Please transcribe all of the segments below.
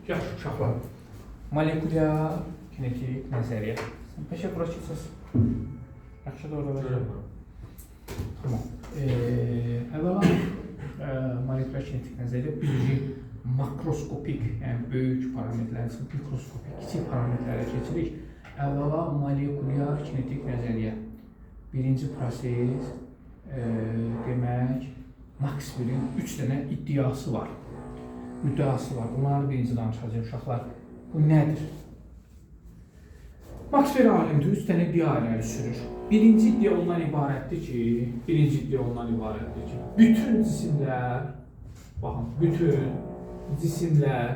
Yaxşı uşaqlar. Molekulyar kinetik nəzəriyyə. Sən peşə bura keçəsən. Yaxşı da orada verirəm. Tamam. Əvvəla molekulyar kinetik nəzəriyyə birinci makroskopik, yəni böyük parametrlərin mikroskopik, kiçik parametrlərə keçirik. Əvvəla molekulyar kinetik nəzəriyyə. Birinci proses demək Maxwell'in 3 dənə iddiası var. Müddəası var. Bunları birinci danışacağıq uşaqlar. Bu nədir? Maxwell alimdir, 3 dənə iddia irəli sürür. Birinci iddia ondan ibarətdir ki, bütün cisimlər, baxın, bütün cisimlər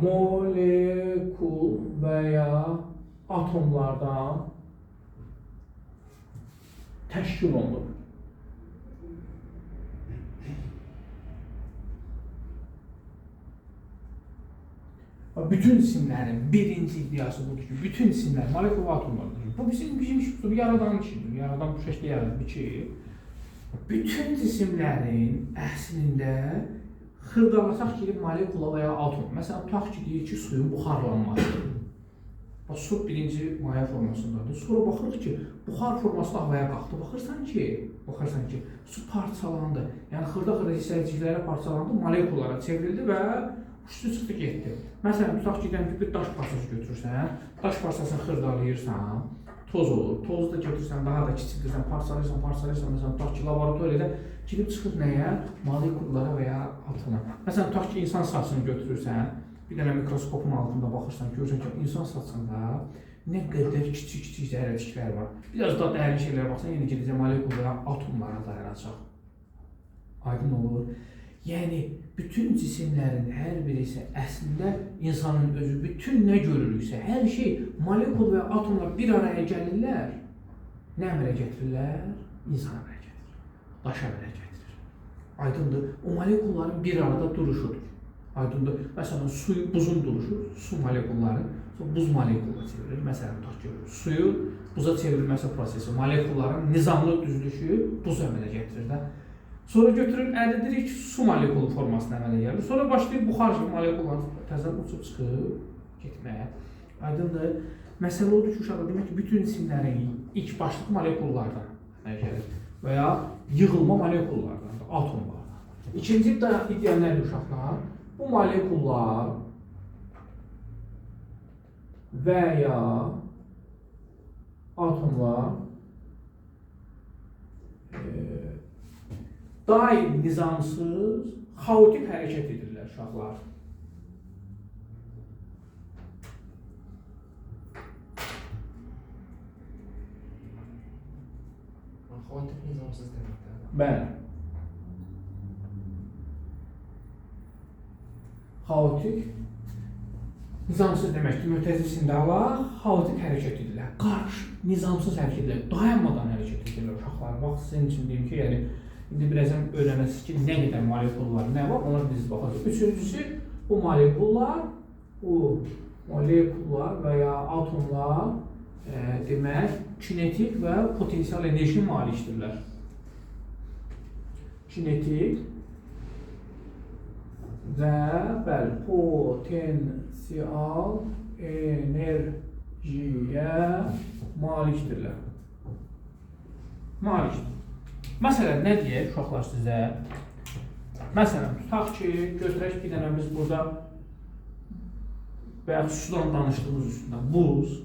molekul və ya atomlardan təşkil olunur. Bütün cisimlərin birinci iddiası budur ki, bütün cisimlər molekul və atomlardır. Bu bizim işimizdir, yaradan işidir. Yaradan bu şəkildə yaradır ki, bütün cisimlərin əslində xırdalasaq ki, molekula və ya atom. Məsələn, tutaq ki, deyir ki, suyun buxarlanması. Su birinci maya formasındadır. Sonra baxırıq ki, buxar forması da havaya qalxdı. Baxırsan ki, su parçalandı. Yəni, xırda hissəciklərə parçalandı, molekullara çevrildi və uçdu çıxdı getdi. Məsələn, tutaq ki, bir daş parçası götürürsən, daş parçasını xırdalayırsan, toz olur. Tozu da götürürsən, daha da kiçildirsən, parçalayırsan. Məsələn, tutaq ki, laboratoriyada girib çıxır nəyə? Molekullara və ya atoma. Məsələn, tutaq ki, insan saçını götürürsən, bir dənə mikroskopun altında baxırsan, görürsən ki, insan saçında nə qədər kiçik zərrəciklər var. Biraz daha dərin şeylərə baxsan, yenə gedəcək molekul və ya atomlara dayanacaq. Aydın olur. Yəni, bütün cisimlərin hər birisi əslində insanın özü, bütün nə görürüksə, hər şey molekul və atomlar bir araya gəlirlər. Nə əmələ gətirirlər? İnsan əmələ gətirir. Daş əmələ gətirir. Aydındır. O molekulların bir arada duruşudur. Aydındır. Məsələn, buzun duruşu, su molekulları buz molekuluna çevirir. Məsələn, tutaq ki, suyu buza çevrilməsi prosesi, molekulların nizamlı düzülüşü buz əmələ gətirir. Sonra götürür, əldə edirik ki, su molekulu formasına əmələ gəlir. Sonra başlayır buxar molekullar təzədən uçub çıxıb getməyə. Aydındır. Məsələ odur ki, uşaqlar, demək ki, bütün cisimlərin ilk başlıq molekullardan əmələ gəlir və ya yığılma molekullardan, atomlardan. İkinci iddia nədir uşaqlar? Bu molekullar və ya atomlar daim nizamsız, xaotik hərəkət edirlər uşaqlar. Xaotik nizamsız deməkdir. Bəli. Xaotik nizamsız deməkdir. Mütəzisində xaotik hərəkət edirlər. Qarışıq, nizamsız hərəkət edirlər. Dayanmadan hərəkət edirlər uşaqlar. Bax, sizin üçün deyim ki, yəni, indi birazdan öyrənəsiniz ki, nə qədər molekullar, nə var, ona biz baxacaq. Üçüncüsü, bu molekullar və ya atomlar demək, kinetik və potensial enerji malikdirlər. Kinetik və bəli, potensial enerjiyə malikdirlər. Malikdir. Məsələn, nə deyək uşaqlar sizə? Məsələn, tutaq ki, götürək bir dənə biz burada və ya sudan danışdığımız üstündə buz,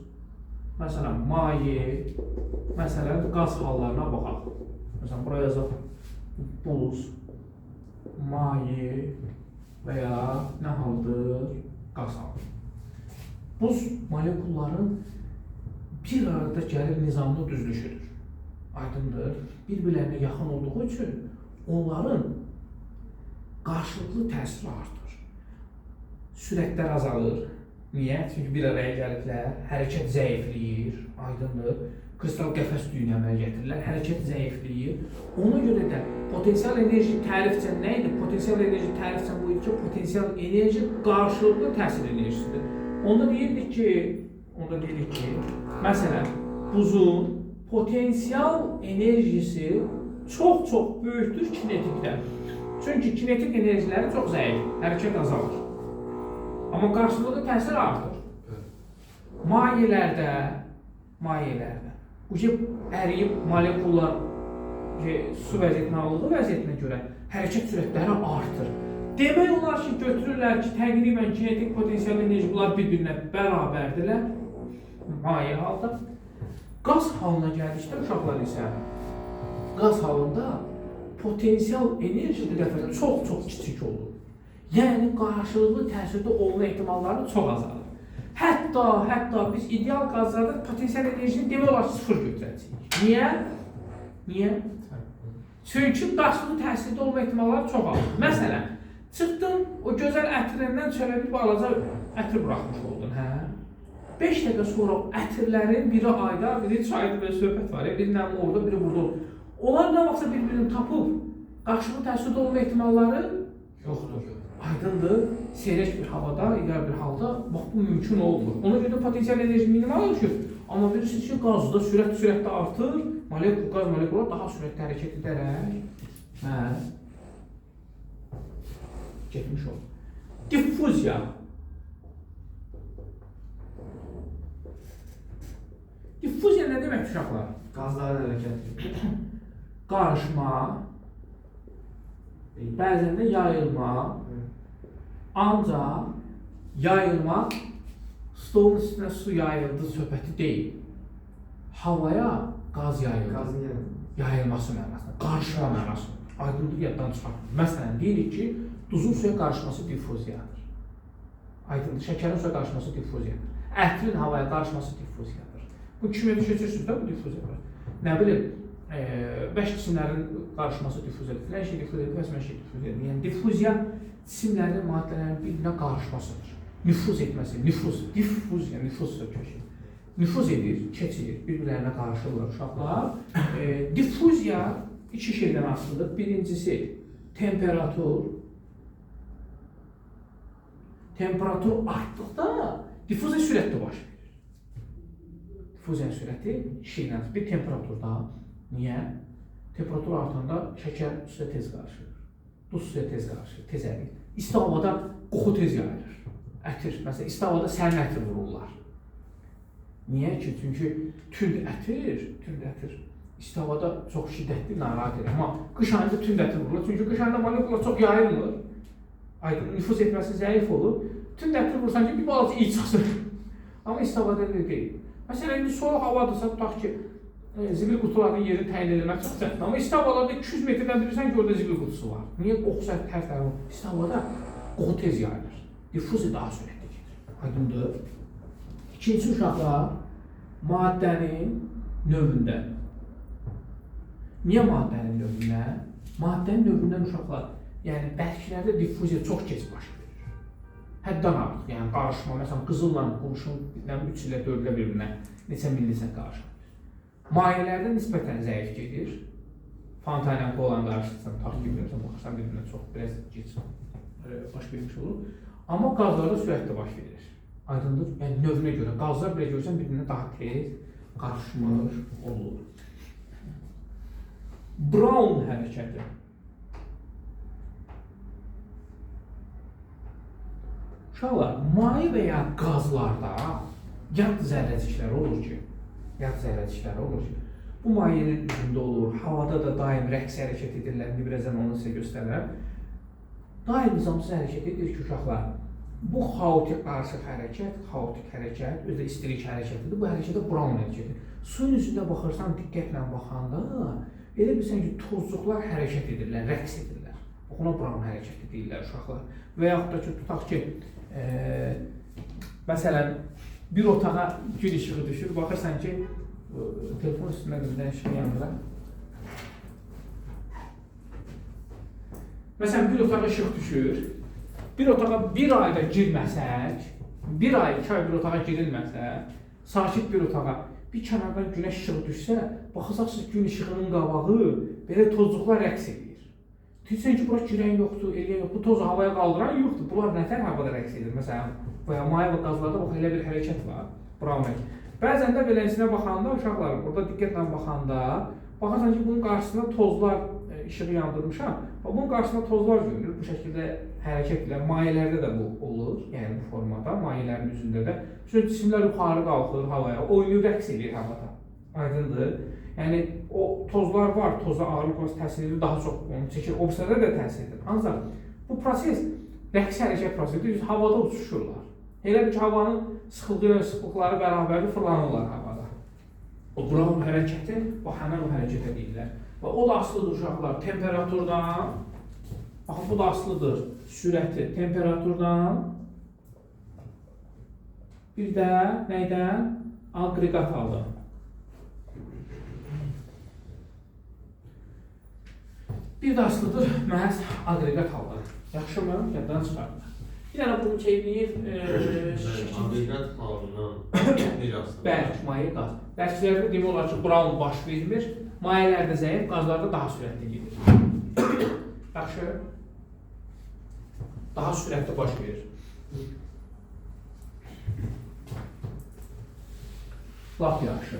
məsələn, maye, məsələn, qaz hallarına baxaq. Məsələn, buraya yazaq buz, maye və ya nə haldır? Qaz haldır. Buz molekulların bir arada gəlib nizamlı düzülüşüdür. Aydındır. Bir-birlərinə yaxın olduğu üçün onların qarşılıqlı təsiri artır. Sürətlər azalır. Niyə? Çünki bir araya gəliblər, hərəkət zəifləyir. Aydındır. Kristal qəfəs düyünə əmələ gətirirlər, hərəkət zəifləyir. Ona görə də potensial enerji tərifcə nə idi? Potensial enerji tərifcə bu idi ki, potensial enerji qarşılıqlı təsir enerjisidir. Onda deyirik ki, məsələn, buzun potensial enerjisi çox böyükdür kinetikdən. Çünki kinetik enerjiləri çox zəif, hərəkət azalır. Amma qarşılıqlı təsir artır. Mayelərdə bu ki, əriyib molekullar su vəziyyətinə aldığı vəziyyətinə görə hərəkət sürətləri artır. Demək olar ki, götürürlər ki, təqribən kinetik potensial enerji bunlar bir-birinə bərabərdirlər. Maye halda. Qaz halına gəldikdə uşaqlar isə qaz halında potensial enerji bir dəfə çox kiçik olur. Yəni qarşılıqlı təsirdə olma ehtimalları çox azalır. Hətta biz ideal qazlarda potensial enerjini demək olar sıfır götürəcəyik. Niyə? Çünki qarşılıqlı təsirdə olma ehtimalları çox azalır. Məsələn, çıxdın, o gözəl ətirindən çölə bir balaca ətir buraxmış oldun, hə? 5 dəqiqə sonra ətirlərin biri ayda, biri çayda belə söhbət var, biri orada, biri burada olur. Onlar nə vaxtsa bir-birini tapıb, qarşılıqlı təsirdə olma ehtimalları yoxdur. Aydındır, seyrək bir havada, ideal bir halda bax bu mümkün olmur. Ona görə potensial enerji minimal oluşur. Amma bilirsiniz ki, qazda sürət də artır, qaz molekullar daha sürətli hərəkət edərək getmiş olur. Diffuziya. Diffuziya nə demək uşaqlar? Qazların hərəkəti. Qarışma, bəzən də yayılma, ancaq yayılma stolun üstünə su yayıldığı söhbəti deyil. Havaya qaz yayıldı. Yayılması mənasında, qarışma mənasında. Aydınlıq yaddan çıxartır. Məsələn, deyirik ki, duzun suya qarışması diffuziyadır. Aydınlıq, şəkərin suya qarışması diffuziyadır. Ətrin havaya qarışması diffuziyadır. Bu kimya düşəcəksiniz də bu diffuziyadır. Nə bilim, 5 cisimlərin qarışması diffuziyadır, filan şey diffuziyadır, fəsmən şey diffuziyadır. Yəni, diffuziya cisimlərin, maddələrin bir-birinə qarışmasıdır. Nüfuz etməsi, diffuziya, nüfuz söküşü. Nüfuz edir, keçir, bir-birlərinə qarışırlar uşaqlar. Diffuziya iki şeydən asılıdır. Birincisi, temperatur. Temperatur artdıqda diffuziya sürətli baş verir. Diffuziya sürəti şeylə, bir temperaturda. Niyə? Temperatur artanda şəkər suya tez qarışır, duz suya tez qarışır, tez ərir. İsti havada qoxu tez yayılır. Ətir, məsələn, isti havada sərin ətir vururlar. Niyə ki? Çünki tünd ətir isti havada çox şiddətli narahat edir. Amma qış ayında tünd ətir vururlar. Çünki qış ayında molekula çox yayılmır. Nüfuz etməsi zəif olur. Tünd ətir vursan ki, bir balaca iy çıxsın. Amma isti havada deyil. Məsələn, indi soyuq havadırsa, tutaq ki, zibil qutuların yeri təyin edilmək çox çətindir. Amma isti havalarda 200 metrdən bilirsən ki, orada zibil qutusu var. Niyə? Qoxusu hər isti havada qoxu tez yayılır. Diffuziya daha sürətli gedir. Aydındır. İkinci uşaqlar, maddənin növündə. Niyə maddənin növündən? Maddənin növündən uşaqlar, yəni bərklərdə diffuziya çox gec baş verir. Həddən artıq, yəni qarışma, məsələn, qızılla qurşun 3 ilə 4 ilə bir-birinə neçə millisən qarışır. Mayelərdə nisbətən zəif gedir. Fontanyan olan qarşısından takip edirsən, baxırsan bir-birinə çox biraz gec baş vermiş olur. Amma qazlarda sürətli baş verir. Aydındır, yəni növünə görə. Qazlar belə görürsən bir-birinə daha tez qarışmış olur. Brown hərəkəti. Uşaqlar, maye və ya qazlarda yad zərrəciklər olur ki, bu mayenin üzündə olur, havada da daim rəqs hərəkət edirlər, birazdan onu sizə göstərirəm. Daim nizamsız hərəkət edir ki, uşaqlar, bu xaotik qarışıq hərəkət, özü də istilik hərəkətidir, bu hərəkətə Brown hərəkətidir. Suyun üzündə baxırsan, diqqətlə baxanda, elə bilsən ki, tozcuqlar hərəkət edirlər, rəqs edirlər. Ona Brown hərəkəti deyirlər uşaqlar. Və yaxud da ki, tutaq ki, məsələn, bir otağa gün işığı düşür, baxırsan ki, telefon üstündə birdən işığı yandıra. Məsələn, bir otağa işıq düşür, bir otağa bir ayda girməsək, bir ay, 2 ay bir otağa girilməsə, sakit bir otağa bir kənardan günəş işığı düşsə, baxacaqsınız gün işığının qabağı belə tozluqlar rəqs edir. Deyirsən ki, bura girən yoxdur, eləyən yoxdur, bu tozu havaya qaldıran yoxdur. Bunlar nətər havada rəqs edir? Məsələn, maye və qazlarda bax, elə bir hərəkət var, Brown hərəkət. Bəzən də beləsinə baxanda, uşaqlar, burada diqqətlə baxanda, Baxırsan ki, bunun qarşısında tozlar, işığı yandırmışam. Bunun qarşısında tozlar görünür. Bu şəkildə hərəkətlə, mayelərdə də bu olur. Yəni bu formada, mayələrin üzündə də. Çünki cisimlər yuxarı qalxır havaya, oynayır, rəqs edir havada. Aydındır. Yəni o tozlar var, toza ağırlıq olması təsir edir, daha çox onu çəkir, obsada da təsir edir. Ancaq bu proses rəqs hərəkət prosesidir, havada uçuşurlar. Elə bir ki, havanın sıxılığı ilə sıxlıqları bərabərdir, fırlanırlar havada. O buranın hərəkəti, o həmən o hərəkətə deyirlər. Və o da asılıdır uşaqlar, temperaturdan, baxın bu da asılıdır, sürəti, temperaturdan, bir də nəydən? Aqreqat haldan. Bir də asılıdır, məhz aqreqat haldan. Yaxşımı? Yaddan çıxartma. Bir dənə bunu çevriyir. Aqreqat halından bir asılı. Bərk, maye, qaz. Bərklərdə demək olar ki, Brown baş vermir. Mayelərdə zəif, qazlarda daha sürətli gedir. Yaxşı. Daha sürətli baş verir. Lap yaxşı.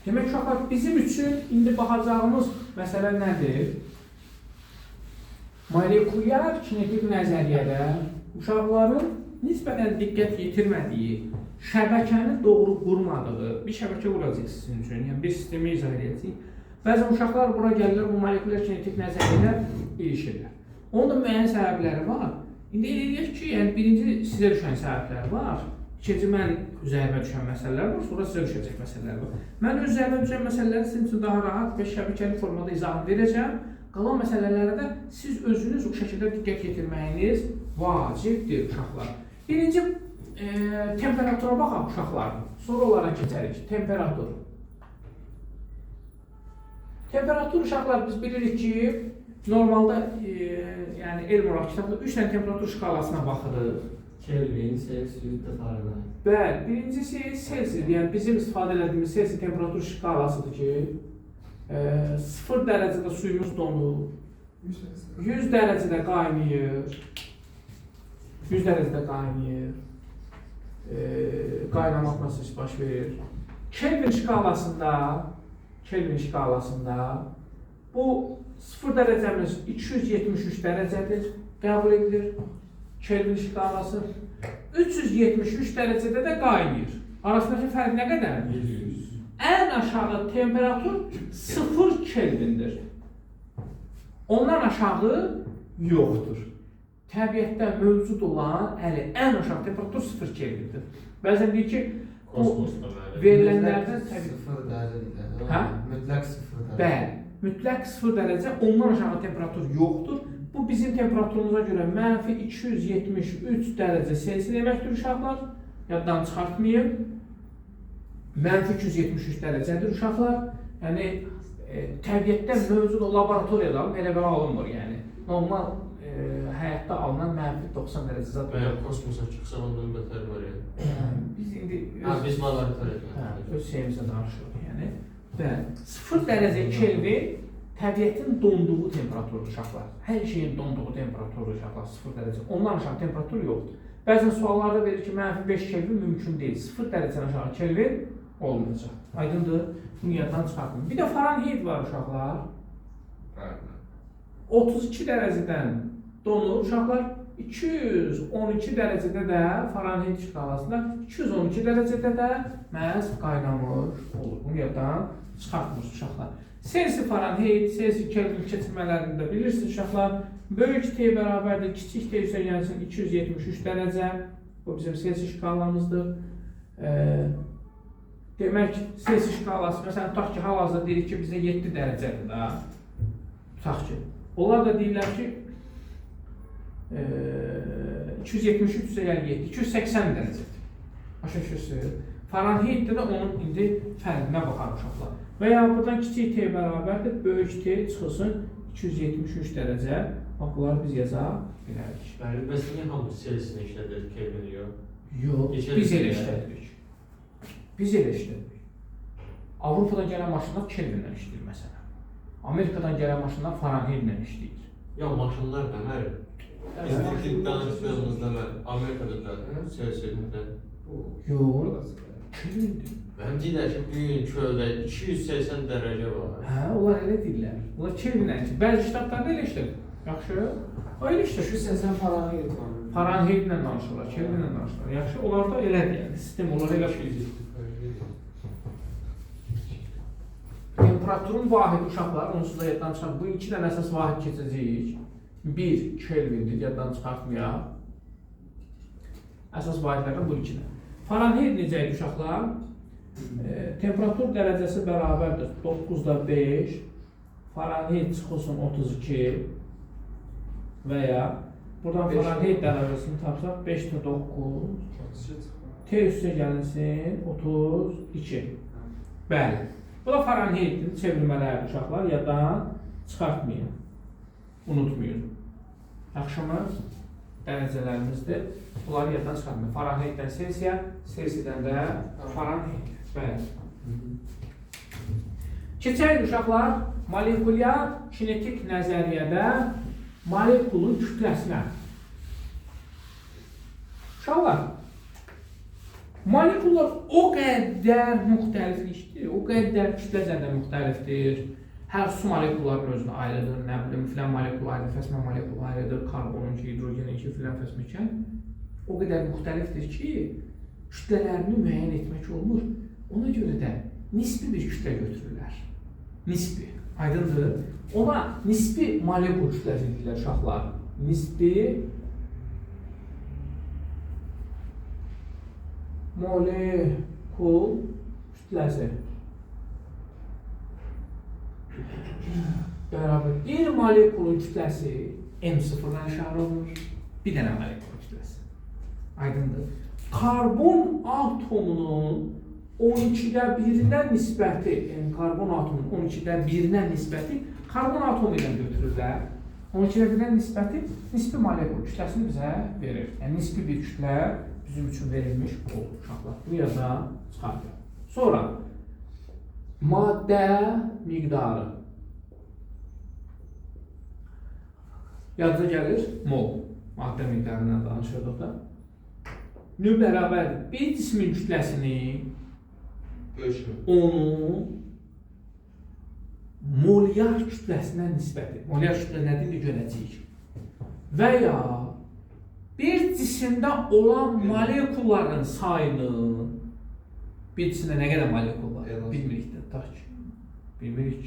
Demək uşaqlar, bizim üçün indi baxacağımız məsələ nədir? Molekulyar kinetik nəzəriyyədə uşaqların nisbətən diqqət yetirmədiyi, şəbəkəni doğru qurmadığı bir şəbəkə quracaq sizin üçün, yəni bir sistemi izah edəcək. Bəzən uşaqlar bura gəlirlər, bu molekulyar kinetik nəzəriyyədə ilişirlər. Onun da müəyyən səbəbləri var. İndi eləyək ki, yəni birinci sizə düşən səbəblər var. İkinci mən üzərimə düşən məsələlər var, sonra sizə düşəcək məsələlər var. Mən öz üzərimə düşən məsələləri sizin üçün daha rahat və şəbəkəli formada izah verəcəm. Qalan məsələlərə də siz özünüz bu şəkildə diqqət yetirməyiniz vacibdir uşaqlar. Birinci temperatura baxaq uşaqlar. Sonra onlara keçərik. Temperatur. Temperatur uşaqlar biz bilirik ki, normalda yəni elm olaraq kitabda 3 dənə temperatur şkalasına baxırıq. Kelvin, Celsius, Fahrenheit. Bəli, birincisi Celsius, yəni bizim istifadə etdiyimiz Celsius temperatur şkalasıdır ki, 0 dərəcədə suyumuz donur, 100 dərəcədə qaynayır, 100 dərəcədə qaynayır, qaynama prosesi baş verir. Kelvin şkalasında bu 0 dərəcəmiz 273 dərəcədir, qəbul edilir. Kelvin şkalası 373 dərəcədə də qaynayır. Arasındakı fərq nə qədərdir? 100. Ən aşağı temperatur 0 Kelvindir. Ondan aşağı yoxdur. Təbiətdə mövcud olan ən aşağı temperatur 0 Kelvindir. Bəzən deyir ki, bu verilənlərdən təbii 0 dərəcədir. Hə? Mütləq 0 dərəcə. Bəli, mütləq 0 dərəcə, ondan aşağı temperatur yoxdur. Bu bizim temperaturumuza görə mənfi 273 dərəcə Celsius deməkdir uşaqlar. Yaddan çıxartmayın. Mənfi 273 dərəcədir uşaqlar. Yəni təbiətdə mövcud o laboratoriyada elə belə alınmır yəni. Normal həyatda alınan mənfi 90 dərəcə zad. Veya kosmosa çıxsa ondan betər var yəni. Biz indi Biz laboratoriyada. öz şeyimizə danışırıq yəni. Və 0 dərəcə Kelvin təbiətin donduğu temperaturdur uşaqlar. Hər şeyin donduğu temperaturdur uşaqlar 0 dərəcə. Ondan aşağı temperatur yoxdur. Bəzən suallarda verir ki, mənfi 5 Kelvin mümkün deyil. 0 dərəcədən aşağı Kelvin olmayacaq. Aydındır? Bunu yaddan çıxartmayın. Bir də Fahrenheit var uşaqlar. 32 dərəcədən donur uşaqlar. 212 dərəcədə də Fahrenheit şkalasında 212 dərəcədə də məhz qaynamış olur. Bunu yaddan çıxartmır uşaqlar. Celsius Fahrenheit, Celsius Kelvin keçirmələrində bilirsiniz uşaqlar. Böyük T bərabərdir, kiçik T yüksəlgənsin 273 dərəcə. Bu bizim Celsius şkalamızdır. Demək, Celsius şkalası, məsələn, tutaq ki, hal-hazırda deyirik ki, bizə 7 dərəcədir da. Tutaq ki. Onlar da deyirlər ki, 273 üzəgəl 7, 280 dərəcədir. Başa düşürsünüz. Fahrenheitdə də onun indi fərqinə baxar uşaqlar. Və ya buradan kiçik T bərabərdir, böyük T çıxılsın 273 dərəcə. Bax, bunları biz yaza bilərik. Bəs niyə hamı Celsius'ini işlədir, Kelvin'i yox? Yox, biz elə işlədirik. Biz elə işlədirik. Avropadan gələn maşınlar Kelvinlə işləyir məsələn. Amerikadan gələn maşınlar Fahrenheitlə işləyir. Ya maşınlar da hər. Biz danışdığımızda Amerika'da da Celsius'da. Yox, Kelvindir. Mən deyirlər ki, bu gün çöldə 280 dərəcə var. Hə, onlar elə deyirlər. Onlar Kelvinlə işləyir. Bəzi ştatlarda elə işləyir. Yaxşı. Öyle işləyir. 280 Fahrenheit var. Fahrenheit-lə danışırlar, Kelvinlə danışırlar. Yaxşı, onlar da elədir yəni. Sistem onlar elə şeydir. Temperaturun vahidi uşaqlar, onsuz da yaddan çıxar. Bu iki dənə əsas vahid keçəcəyik. 1 Kelvindir, yaddan çıxartmayaq. Əsas vahidlərdən bu iki dənə. Fahrenheit necə idi uşaqlar? Temperatur dərəcəsi bərabərdir 9-5 Fahrenheit çıxılsın 32 və ya buradan Fahrenheit dərəcəsini tapsaq 5-9 T üstə gəlinsin 32 Bəli, bu da Fahrenheit'in çevrilmələri uşaqlar yaddan çıxartmayın, unutmayın. Yaxşımı? Dərəcələrimizdir. Bunları yaddan çıxartmayın. Fahrenheit'dən Celsiya, Celsiyadan da Fahrenheit. Bəli. Keçək uşaqlar, molekulyar kinetik nəzəriyyədə molekulun kütləsinə. Uşaqlar, molekullar o qədər müxtəliflikdir, o qədər kütləzədə müxtəlifdir. Hər su molekulların özünə ayrıdır, nə bilim, filan molekul ayrıdır, fəsmə molekul ayrıdır, karbonunki, hidrogeninki, filan fəsməkən. O qədər müxtəlifdir ki, kütlələrini müəyyən etmək olmur. Ona görə də nisbi bir kütlə götürürlər. Nisbi, aydındır. Ona nisbi molekul kütləsi deyirlər uşaqlar. Nisbi molekul kütləsi. Bərabər bir molekulun kütləsi M0-dan işarə olunur. Bir dənə molekulun kütləsi. Aydındır. Karbon atomunun 12'də 1-nə nisbəti, yəni karbon atomunun 12'də 1-nə nisbəti karbon atomu ilə götürürlər. 12'də 1-nə nisbəti nisbi molekul kütləsini bizə verir. Yəni nisbi bir kütlə bizim üçün verilmiş olur uşaqlar. Bu yazdan çıxartıyor. Sonra maddə miqdarı. Yadda gəlir mol. Maddə miqdarından danışırdıq da. Nü bərabərdir. Bir cismin kütləsini onun molyar kütləsinə nisbəti. Molyar kütlə nədir görəcəyik. Və ya bir cisimdə olan molekulların sayını bir cisimdə nə qədər molekul var? Bilmirik də, taş ki. Bilmirik.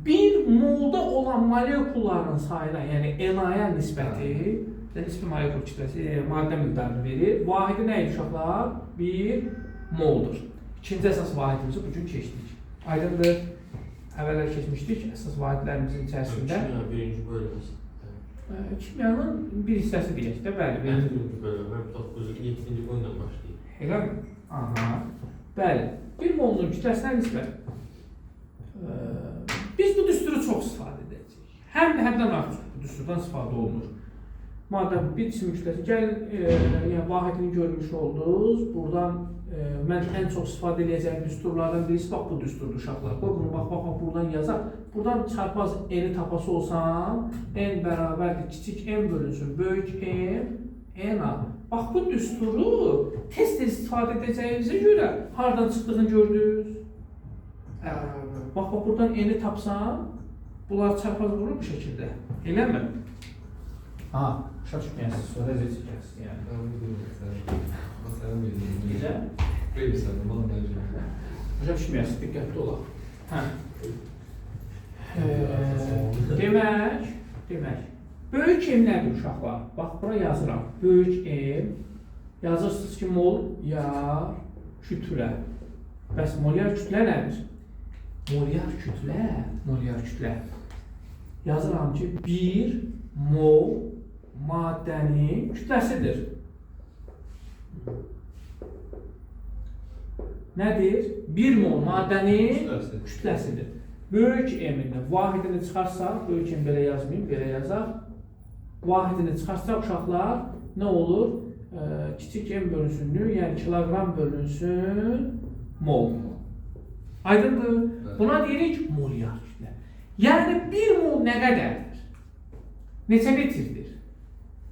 Bir molda olan molekulların sayına, yəni NA-ya nisbəti, nisbi molekul kütləsi, maddə miqdarını verir. Vahidi nə idi uşaqlar? Bir moldur. İkinci əsas vahidimizi bugün keçdik. Aydındır. Əvvəllər keçmişdik əsas vahidlərimizin içərisində. Kimya birinci bölməsi. Kimyanın bir hissəsi deyək də, bəli. Birinci bölmə, 9-7-ci boyundan başlayıb. Elə mi? Aha. Bəli. Bir molun kütləsinə nisbət. Biz bu düsturu çox istifadə edəcəyik. Həddən artıq bu düsturdan istifadə olunur. Madəm bir cisim kütləsi, gəlin yəni, vahidini görmüş oldunuz. Buradan mən ən çox istifadə edəcəyim düsturlardan birisi bax bu düsturdur uşaqlar. Qoy bunu bax buradan yazaq. Buradan çarpaz n-i tapası olsam, n bərabərdir kiçik n bölünsün, böyük n a. Bax bu düsturu tez-tez istifadə edəcəyimizə görə hardan çıxdığını gördünüz. Bax buradan n-i tapsam, bunlar çarpaz vurur bu şəkildə. Eləmi? Ha, başa düşməyəsiniz, sonra necə çəkəsiniz yəni. Necə? Başa düşməyəsiniz, diqqətli olaq. Demək, böyük M nədir uşaqlar? Bax, bura yazıram. Böyük M, yazırsınız ki, mol yar kütlə. Bəs molyar kütlə nədir? Molyar kütlə. Yazıram ki, 1 mol maddənin kütləsidir. Nədir? 1 mol maddənin kütləsidir. Böyük M-dən vahidini çıxarsaq, böyük M belə yazmayayım, belə yazaq. Vahidini çıxarsaq uşaqlar nə olur? Kiçik M bölünsünlü, yəni kiloqram bölünsün mol. Aydındır? Buna deyirik molyar kütlə. Yəni 1 mol nə qədərdir? Neçə litrdir?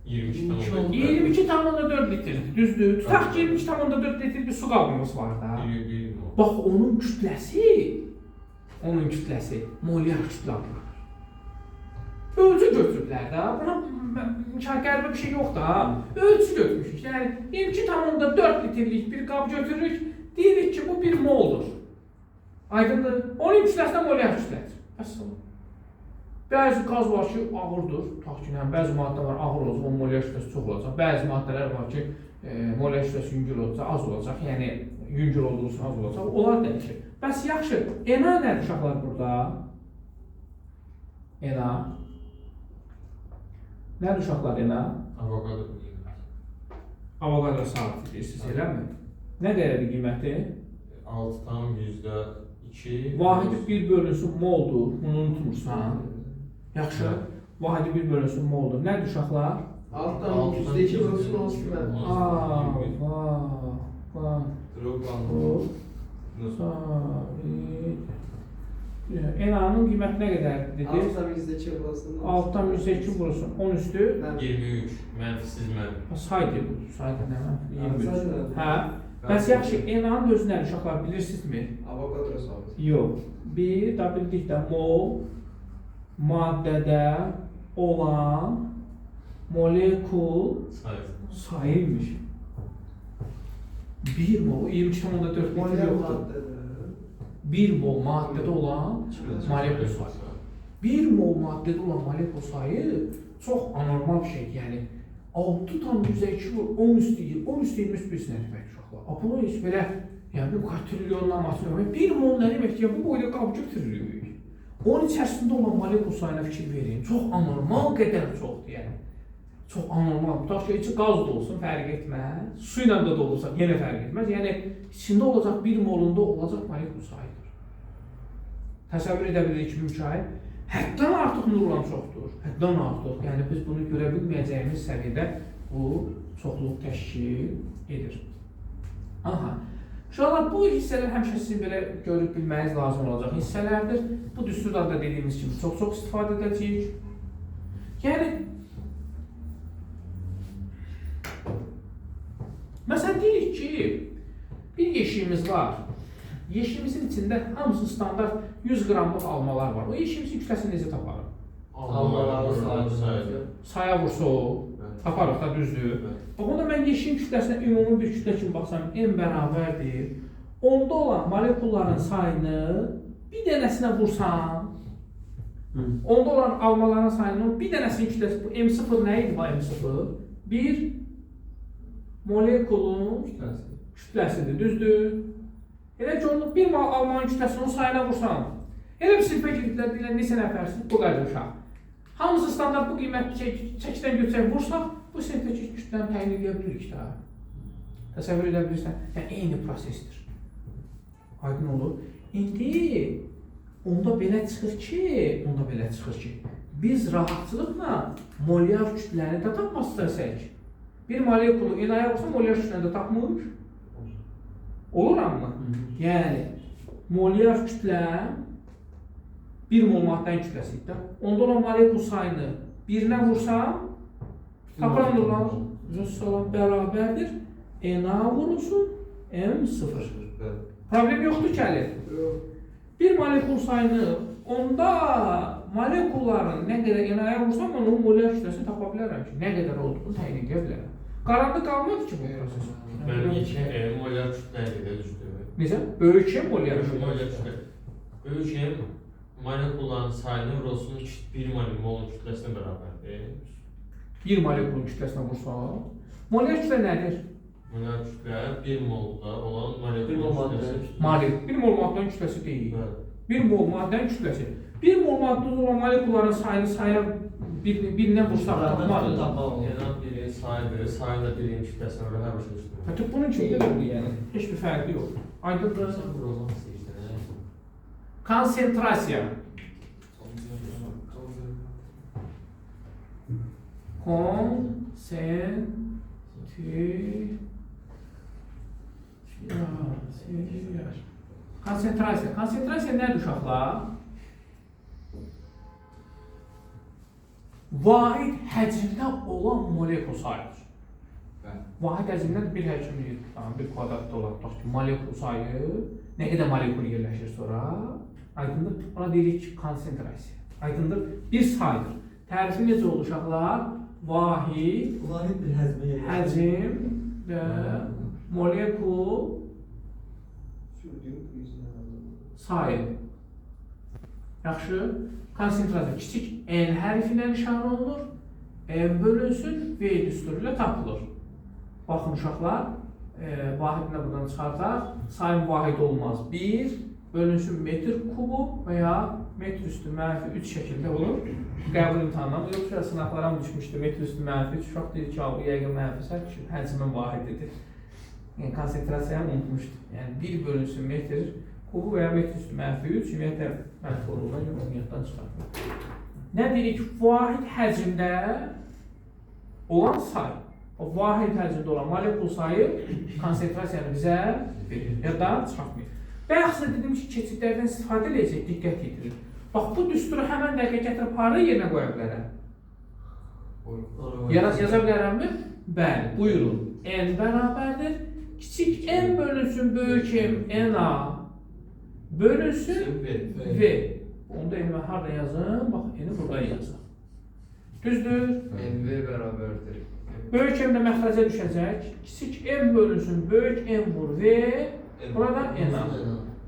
22 tamam. 22,4 litrdir, düzdür? Tutaq ki 22,4 litr bir su qabımız var da. Bax, onun kütləsi molyar kütlə adlanır. Ölçü götürüblər də, buna qəribə bir şey yox da, ölçü götürmüşük. Yəni 22,4 litrlik bir qab götürürük, deyirik ki, bu 1 moldur. Aydındır? Onun kütləsinə molyar kütlədir. Əssalam. Bəzi qaz var ki, ağırdır. Tutaq ki, bəzi maddə var, ağır olacaq, onun molyar kütləsi çox olacaq. Bəzi maddələr var ki, molyar kütləsi yüngül olacaq, az olacaq. Yəni, yüngül olduğu az olacaq. Onlar dəyişir. Bəs yaxşı, ENA nədir uşaqlar burada? ENA. Nədir uşaqlar ENA? Avokado. Avokado saatı deyirsiniz, eləmi? Nə qədərdir qiyməti? 6,2. Vahidi 1 bölünsün moldur, bunu unutmursan. Yaxşı, vahidi 1 bölünsün moldur. Nədir uşaqlar? Altdan %2 vurulsun olsun ben. ENA-nın qiyməti nə qədərdir dedi? Altdan %2 vurulsun. Altdan %2 vurulsun, 10 üstü 23. Mənfisiz mənfi. saydı bu, saydı nə mənfi? 23. Saydı. Hə? Bəs yaxşı, ENA-nın özü nədir uşaqlar, bilirsinizmi? Avokado sağlık. Yox. Bir, da bildik də mol maddədə olan molekul sayıymış. 1 mol, 22,4 litre yoxdur. 1 mol maddədə olan molekul sayı. 1 mol maddədə olan molekul sayı çox anormal bir şeydir. Yəni 6,2 vur 10 üstü 10 üstü 23 bir sinə demək uşaqlar. Bunu heç belə, yəni bu kadar trilyondan bahsediyorum. 1 mol nə demək ki, bu boyda qab götürürük. Onun içərisində olan molekul sayına fikir verin. Çox anormal qədər çoxdur yəni. Çox anormal. Tutaq ki, içi qaz da olsun, fərq etməz. Su ilə də olursa, yenə fərq etməz. Yəni, içində olacaq 1 molunda olacaq molekul sayıdır. Təsəvvür edə bilirik ki, mümkün. Həddən artıq nurlan çoxdur. Həddən artıq. Yəni, biz bunu görə bilməyəcəyimiz səviyyədə bu çoxluq təşkil edir. Aha. Uşaqlar, bu hissələr həmişə sizin belə görüb bilməniz lazım olacaq hissələrdir. Bu düsturdan da dediyimiz kimi çox istifadə edəcəyik. Yəni, məsələn, deyirik ki, bir yeşiyimiz var. Yeşiyimizin içində hamısı standart 100 qramlıq almalar var. O yeşiyimizin kütləsini necə taparıq? Saya vursa o, taparıq da düzdür. Bax, onda mən yeşiyin kütləsinə ümumi bir kütlə kimi baxsam, n bərabərdir. Onda olan molekulların sayını bir dənəsinə vursam, onda olan almaların sayının bir dənəsinin kütləsi, bu M0 nə idi bu M0? Bir molekulun kütləsidir, düzdür. Elə ki, onu bir almanın kütləsinin sayına vursam, elə bir sinifə girdilər, deyilən neçə nəfərsiniz? Bu qədər uşaq. Hamısı standart bu qiymətli çəkidən götürək vursaq, bu sinifdəki kütləni təyin edə bilirik də. Təsəvvür edə bilirsən, yəni eyni prosesdir. Aydın olur. İndi onda belə çıxır ki, biz rahatçılıqla molyar kütləni də tapmaq istəsək, bir molekulu enaya vursa molyar kütləni də tapmır. Olur amma. Yəni, molyar kütlə 1 mol maddənin kütləsidir. Onda olan molekul sayını birinə vursam, tapılan nurlan bərabərdir. Na vurulsun, M0. Problem yoxdur ki, Əli. Bir molekul sayını, onda molekulların nə qədər enaya vursam, mən onun molyar kütləsini tapa bilərəm ki, nə qədər olduğunu təyin edə bilərəm. Qaranlıq qalmadı ki, bu proses. Ben molyar kütləyə düşdüm. Necə? Böyük molyar kütlə. Böyük molekulların sayını vurulsun 1 molekul kütləsinə bərabərdir. 1 molekulun kütləsinə vursa, molyar kütlə nədir? Molyar kütlə 1 molda olan molekul kütləsi. 1 mol maddənin kütləsi deyil. 1 mol maddənin kütləsi. 1 mol maddədə olan molekulların sayını saya birindən vursaq tapmadır. Biri sayıdır, sayı da birinin kütləsinə vurur, hər başa düşdür. Hətta bunun üçün belədir, yəni. Heç bir fərqi yox. Aydındır. Konsentrasiya. Konsentrasiya nədir uşaqlar? vahid həcmdə olan molekul sayıdır. Bəli. Vahid həcmdən bir həcmli bir kvadratda olan tutaq ki, molekul sayı, nə qədər molekul yerləşir sonra, aydındır, ona deyirik ki, konsentrasiya. Aydındır, bir saydır. Tərifi necə olur uşaqlar? Vahid bir həzmə həcmdə molekul Sürdüğüm krizine sayı. Yaxşı, konsentrasiya kiçik n hərfi ilə nişan olunur, n bölünsün v düsturu ilə tapılır. Baxın uşaqlar, vahidini buradan çıxardaq, sayın vahid olmaz. 1 bölünsün metr kubu və ya metr üstü mənfi 3 şəkildə olur. Qəbul imtahanından yoxsa sınaqlara mı düşmüşdü? Metr üstü mənfi 3 uşaq deyir ki, bu yəqin mənfi sən ki, həcmin vahididir. Yəni konsentrasiyanı unutmuşdum. Yəni 1 bölünsün metr kubu və ya metr üstü mənfi 3 ümumiyyətlə mənfi olurlar, ümumiyyətdən çıxartmıyor. Nə deyirik? Vahid həcmdə olan sayı. O vahid həcmdə olan molekul sayı konsentrasiyanı bizə verir ya da çıxartmıyor. Bəxsdə dedim ki, keçidlərdən istifadə edəcək, diqqət yetirir. Bax, bu düsturu həmən dəqiqə gətirib hara yerinə qoya bilərəm? Yaza bilərəmmi? Bəli, buyurun. N bərabərdir. Kiçik n bölünsün böyük m, na bölünsün v. Onda n harada yazın? Bax, n-i burada yazın. Düzdür? NV bərabərdir. Böyük m də məxrəcə düşəcək. Kiçik m bölünsün böyük m vur v. Buradan n-a.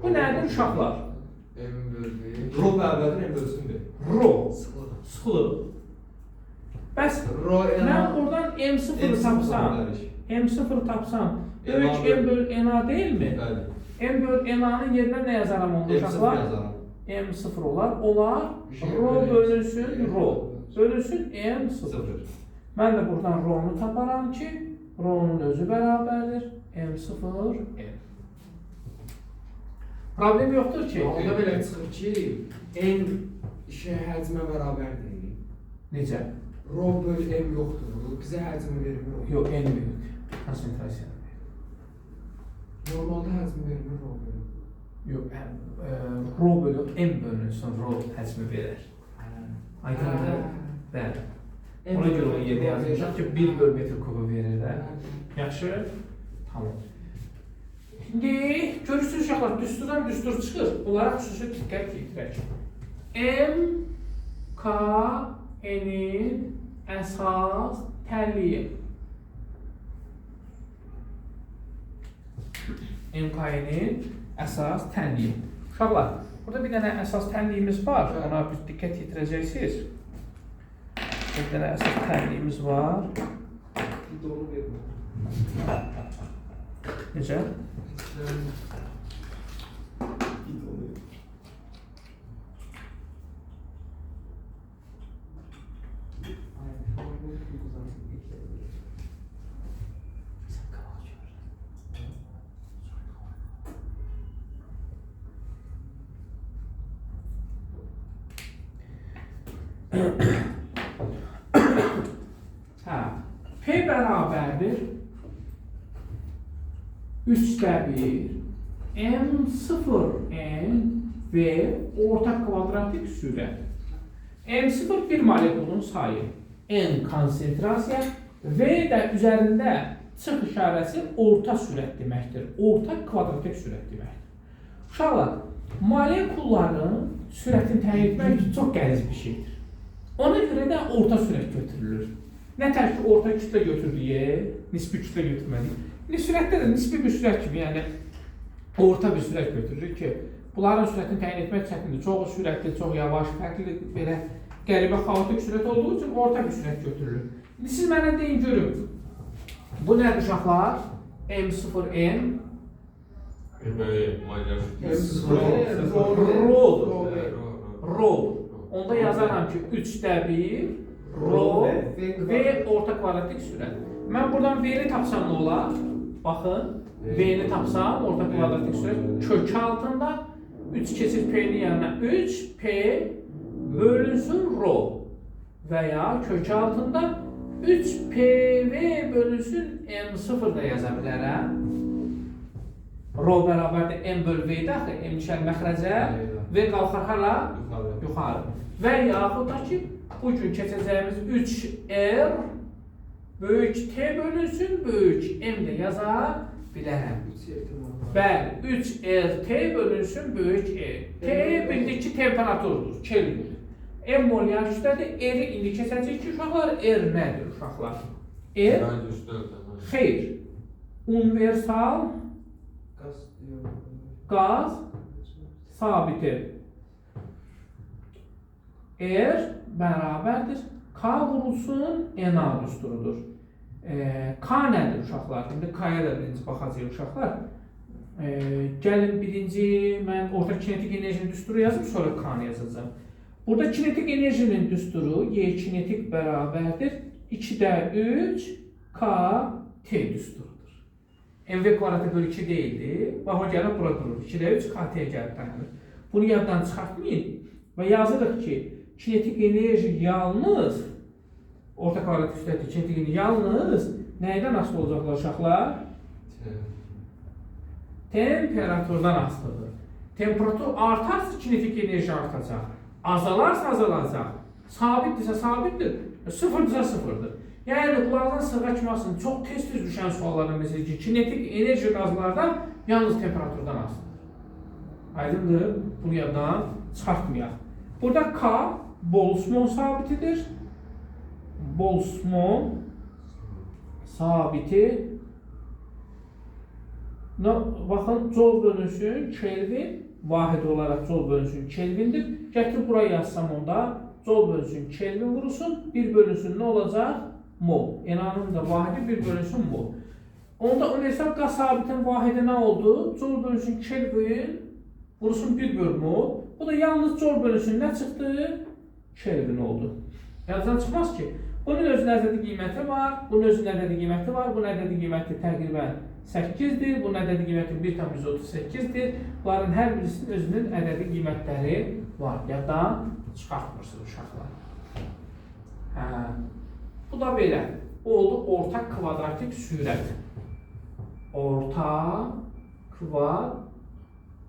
Bu nədir uşaqlar? M bölü Rho bərabərdir, M bölsün bir. Rho. Sıxılır. Bəs Rho mən buradan m0'ı tapsam, m0'ı tapsam, böyük m böl n-a deyilmi? Bəli. M böl n-a'nın yerinə nə yazaram onda uşaqlar? M0 olar. Olar rho bölünsün rho. Bölünsün m0. Mən də buradan rho-nu taparam ki, rho-nun özü bərabərdir. M0 m. Problem yoxdur ki. Onda belə çıxır ki, N həcmə bərabərdir. Necə? Rho böl M yoxdur. Bizə həcmi vermir. Yox, n böyük. Konsentrasiya. Normalda həcmi vermir rho böl. Yox, rho bölü m bölünsün, rho həcmi verər. Aydındır? Bəli. Ona görə onu yerdə yazmışaq ki, 1 böl metr kubu verir də. Yaxşı? Tamam. Şimdi görürsünüz uşaqlar, düsturdan düstur çıxır. Onlara xüsusi diqqət yetirək. M, K, N-in əsas təlliyi. M, K, N-in əsas təlliyi. Uşaqlar, burada bir dənə əsas təlliyimiz var. Ona bir diqqət yetirəcəksiniz. Bir dənə əsas təlliyimiz var. Bir de onu verme. Necə? Bir de onu verme. Hə, P bərabərdir 3/1 M0N V orta kvadratik sürət. M0 bir molekulun sayı, N konsentrasiya, V də üzərində çıx işarəsi orta sürət deməkdir. Orta kvadratik sürət deməkdir. Uşaqlar, molekulların sürətini təyin etmək çox qəliz bir şeydir. Ona görə də orta sürət götürülür. Nə tər ki, orta kütlə götürdüyü, nisbi kütlə götürmədik. Sürətdə də nisbi bir sürət kimi, yəni orta bir sürət götürülür ki, bunların sürətini təyin etmək çətindir. Çox sürətli, çox yavaş, fərqli, belə qəribə, xaotik sürət olduğu üçün orta bir sürət götürülür. İndi siz mənə deyin görün, bu nədir uşaqlar? M0N Rho. Onda yazaram ki 3/1 Rho V orta kvadratik sürət. Mən buradan V-ni tapsam nə olar? Baxın, V-ni tapsam orta kvadratik sürət kök altında 3 keçir P-nin yanına 3P bölünsün Rho və ya kök altında 3PV bölünsün M0 da yaza bilərəm. Rho bərabərdir M böl V-də axı, M düşər məxrəcə, V qalxar hala? Yuxarı. Və yaxud da ki, bu gün keçəcəyimiz 3R böyük T bölünsün, böyük M də yaza bilərəm. 3 ehtimal var. Bəli, 3RT bölünsün böyük E. T bildik ki temperaturdur, Kelvindir. M molyar üstədir, R-i indi keçəcək ki uşaqlar, R nədir uşaqlar? R, Bence üstədir. xeyr, universal Gaz diyor. qaz sabiti. R bərabərdir, K vurulsun, NA düsturudur. K nədir uşaqlar? İndi K-ya da birinci baxacaq uşaqlar. Gəlin birinci, mən orta kinetik enerjinin düsturu yazım, sonra K-nı yazacağım. Burada kinetik enerjinin düsturu, Y kinetik bərabərdir, 2'də 3 K T düsturudur. MV kvadratı bölü 2 değildi. Bax o gəlib bura durur. 2'də 3 K T gəlib dayanır. Bunu yaddan çıxartmayın və yazırıq ki, kinetik enerji yalnız orta kvadrat üstədir, kinetik enerji yalnız nəydən asılı olacaqlar uşaqlar? Temperaturdan asılıdır. Temperatur artarsa kinetik enerji artacaq. Azalarsa azalacaq. Sabitdirsə sabitdir, sıfırdırsa sıfırdır. Yəni bunlardan sığa kimasının çox tez-tez düşən suallardan məsələn ki, kinetik enerji qazlardan yalnız temperaturdan asılıdır. Aydındır? Bunu yaddan çıxartmayaq. Burada K Boltzmann sabitidir. Boltzmann sabiti. Baxın, Joule bölünsün Kelvin, vahid olaraq Joule bölünsün Kelvindir. Gətir buraya yazsam onda, Joule bölünsün Kelvin vurulsun, 1 bölünsün nə olacaq? Mol. NA-nın da vahidi 1 bölünsün mol. Onda universal qaz sabitin vahidi nə oldu? Joule bölünsün Kelvin vurulsun 1 bölü mol. Bu da yalnız Joule bölünsün nə çıxdı? Kelvin oldu. Yazdan çıxmaz ki, bunun özünün ədədi qiyməti var, bunun özünün ədədi qiyməti var, bunun ədədi qiyməti təqribən 8'dir, bunun ədədi qiyməti 1,38'dir. Bunların hər birisinin özünün ədədi qiymətləri var. Yaddan çıxartmırsınız uşaqlar. Bu da belə. Oldu orta kvadratik sürət. Orta kvadratik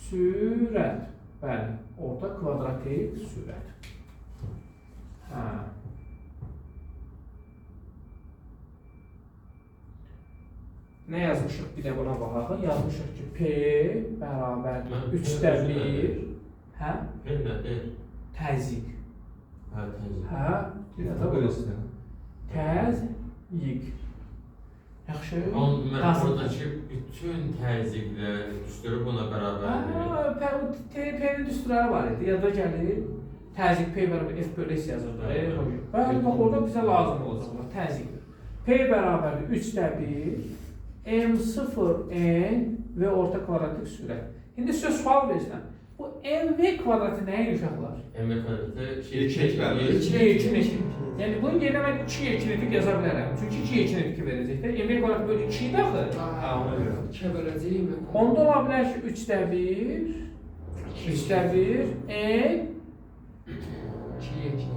sürət. Bəli, orta kvadratik sürət. Nə yazmışıq? Bir də buna baxaq. Yazmışıq ki, P bərabərdir 3'də 1. Hə? P nədir? Təzyiq. Hə, təzyiq. Hə? Bir də Böyləsindən. Təzyiq. Yaxşı. Mən buradakı bütün təzyiqlər düsturu buna bərabərdir. P-nin düsturları var idi. Yada gəlir. Təzyiq P bərabər F bölü S yazırdı. Bəli, bax orada bizə lazım olacaqlar. Təzyiqdir. P bərabərdir 3'də 1. M0N və orta kvadratik sürət. İndi sizə sual verirəm. Bu MV kvadratı nəyə uşaqlar? MV kvadratı kinetik. Yəni bunun yerinə mən 2 kinetik yaza bilərəm. Çünki 2 kinetik verəcək də. MV kvadratı bölü 2 idi axı. Ona görə. 2'ə böləcəyik mi? Onda ola bilər ki 3'də 1 N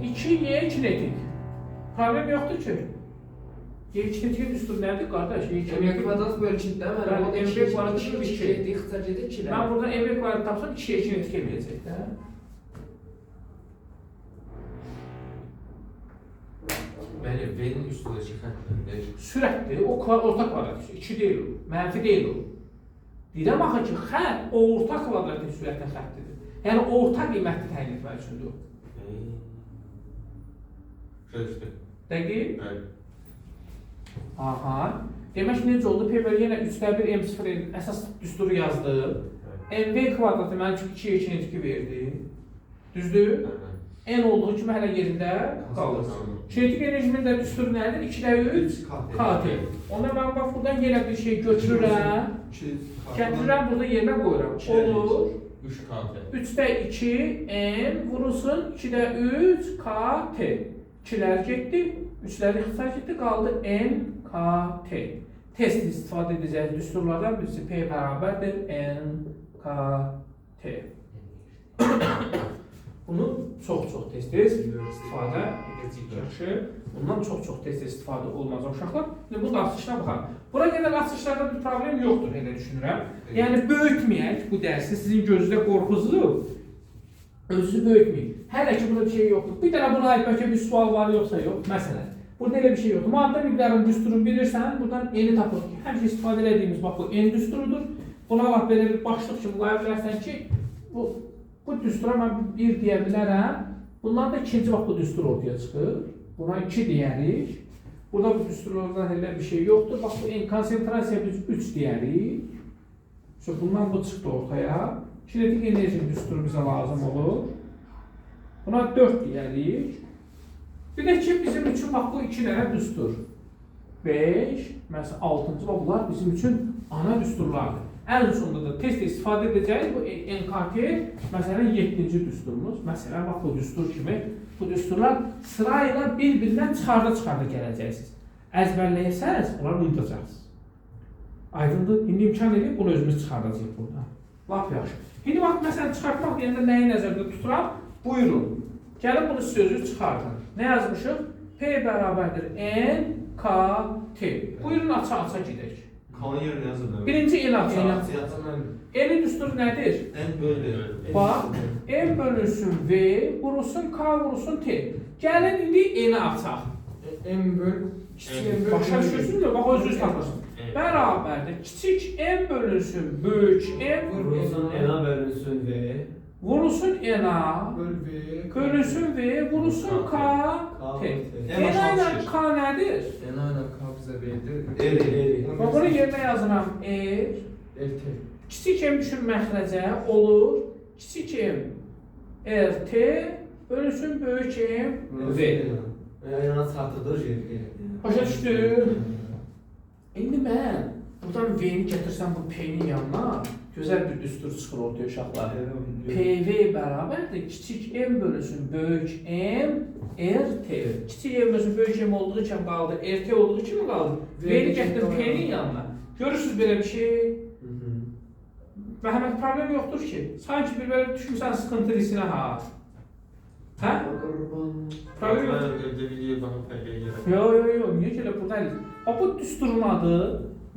2Y kinetik. Problem yoxdur ki. Y kinetiğin üstü nədir qardaş? Y MV kinetik. kvadrat bölü 2'də mən Bəli, o da MV 2 kvadratı bölü 2. ixtisar gedir 2'lə. Mən buradan MV kvadrat tapsam 2'ye kinetik eləyəcək də. Bəli, V-nin üstündəki xətt nədir? Sürətdir, o orta kvadrat, 2 deyil o, mənfi deyil o. Deyirəm axı ki, xətt orta kvadratin sürətin xəttidir. Yəni orta qiyməti təyin etmək üçündür o. Şöyle Dəqiq? Bəli. Aha. Demək necə oldu? P bölü yenə 3'də 1 M0'in əsas düsturu yazdı. MV kvadratı mənim üçün 2'ye kinetik verdi. Düzdür? N olduğu kimi hələ yerində qalır. Kinetik enerjimin də düsturu nədir? 2'də 3 KT. Onda mən bax buradan yenə bir şey götürürəm. Gətirirəm burada yerinə qoyuram. Olur. 3 KT. 3'də 2 M vurulsun 2'də 3 KT. 2'lər getdi. 3'lər ixtisar getdi. Qaldı N KT. Test istifadə edəcəyiniz düsturlardan birisi P bərabərdir N KT. Bunu çox tez-tez istifadə edəcəyik. Yaxşı. Bundan çox tez-tez istifadə olmaz uşaqlar. İndi bu da açışına baxaq. Bura gələn açışlarda bir problem yoxdur, elə düşünürəm. Yəni böyütməyək bu dərsi, sizin gözünüzdə qorxuzu Özünüzü böyütməyin. Hələ ki burada bir şey yoxdur. Bir dənə buna aid bəlkə bir sual var yoxsa yox. Məsələn, burada elə bir şey yoxdur. Maddə miqdarının düsturunu bilirsən, buradan eni tapılır ki, həmişə istifadə edədiyimiz bax bu en düsturudur. Buna bax belə bir başlıq kimi qoya bilərsən ki, bu düstura mən 1 deyə bilərəm. Bundan da ikinci bax bu düstur ortaya çıxır. Buna 2 deyərik. Burada bu düsturlardan elə bir şey yoxdur. Bax bu en konsentrasiya biz 3 deyərik. Bundan bu çıxdı ortaya. Kinetik enerji düsturu bizə lazım olur. Buna 4 deyərik. Bir də ki, bizim üçün bax bu 2 dənə düstur. 5, məsələn 6-cı və bunlar bizim üçün ana düsturlardır. Ən sonunda da test istifadə edəcəyik bu NKT, məsələn 7-ci düsturumuz. Məsələn, bax bu düstur kimi, bu düsturlar sırayla bir-birindən çıxarda gələcəksiniz. Əzbərləyəsəniz, bunları unutacaqsınız. Aydındır, indi imkan edib bunu özümüz çıxardacaq buradan. Lap yaxşı. İndi bax, məsələn, çıxartmaq deyəndə nəyi nəzərdə tuturam? Buyurun, gəlin bunu sözü çıxardın. Nə yazmışıq? P bərabərdir NKT. Buyurun, aça gedək. Kalan yerinə yazılır. Birinci el açaq. Elin düsturu nədir? En böyle. Bax, M bölünsün V, vurulsun K, vurulsun T. Gəlin indi N açaq. M böl, kiçik M böl. Başa düşürsün mü? Bax, özünüz tapırsın. Bərabərdir. Kiçik M bölünsün, böyük M Vurulsun N'e bölünsün V. vurulsun N-a, Böl V. bölünsün V, vurulsun K, T. N ilə K nədir? N aynen K bize verdi. Eri. Bax, bunu yerinə yazıram. RT. Kiçik M düşün məxrəcə olur. Kiçik M RT bölünsün böyük M V. Yana çatırdır Başa düşdü. İndi mən buradan V-ni gətirsəm bu P-nin yanına gözəl bir düstur çıxır ortaya uşaqlar. PV bərabərdir. Kiçik M bölünsün böyük M RT. Kiçik M bölünsün böyük M olduğu kimi qaldı. RT olduğu kimi qaldı. V-ni gətirin P-nin yanına. Görürsünüz belə bir şey. Məhəmməd, problem yoxdur ki. Sanki bir belə düşmüsən sıxıntı risinə ha. Hə? Problem yoxdur. Evde videoya bakıp paylaşacağım. Yo, niyə ki elə burada əliz? Bu düsturun adı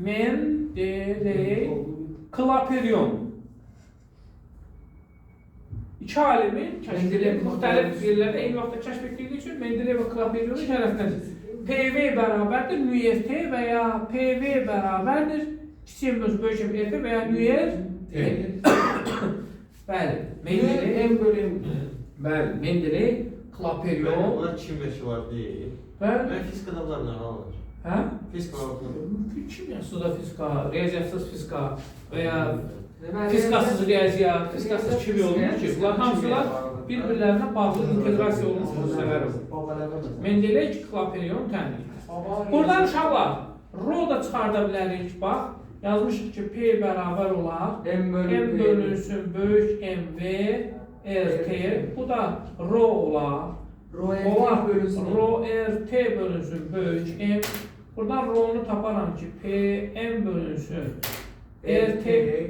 Mendeleev-Clapeyron. İki alimin kəşfedilən müxtəlif yerlərdə eyni vaxtda kəşf etdiyi üçün Mendeleev və Clapeyronun tərəfindən PV bərabərdir nÜRT və ya PV bərabərdir kiçik M bölünsün böyük M RT və ya nÜRT. Bəli, Mendeleev Bəli, Mendeleev, Clapeyron. Bunlar kim beşi var değil. Bəli. Ben fizik adamlarla alır. Hə? Fizik adamlarla. Kimyasız da fizika, riyaziyatsız fizika və ya fizikasız riyaziyyat, fizikasız kimya olmuş ki, bunlar hamılar bir-birlərinə bağlı inteqrasiya olmuş proseslər olur. Mendeleev, Clapeyron tənqid. Buradan uşaqlar, rho da çıxarda bilərik. Bax, yazmışıq ki, P bərabər olar M bölünsün böyük MV RT. Bu da rho olar. Rho RT bölünsün böyük M. Buradan rho'nu taparam ki, P M bölünsün RT.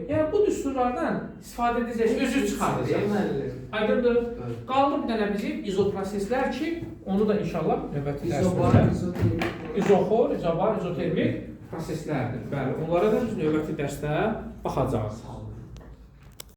Yəni bu düsturlardan istifadə edəcək, özü çıxardacaq. Aydındır. Qaldı bir dənə bizim izoproseslər ki, onu da inşallah növbəti dərsdə izobar, izotermik proseslərdir. Bəli, onlara da biz növbəti dərsdə baxacağız.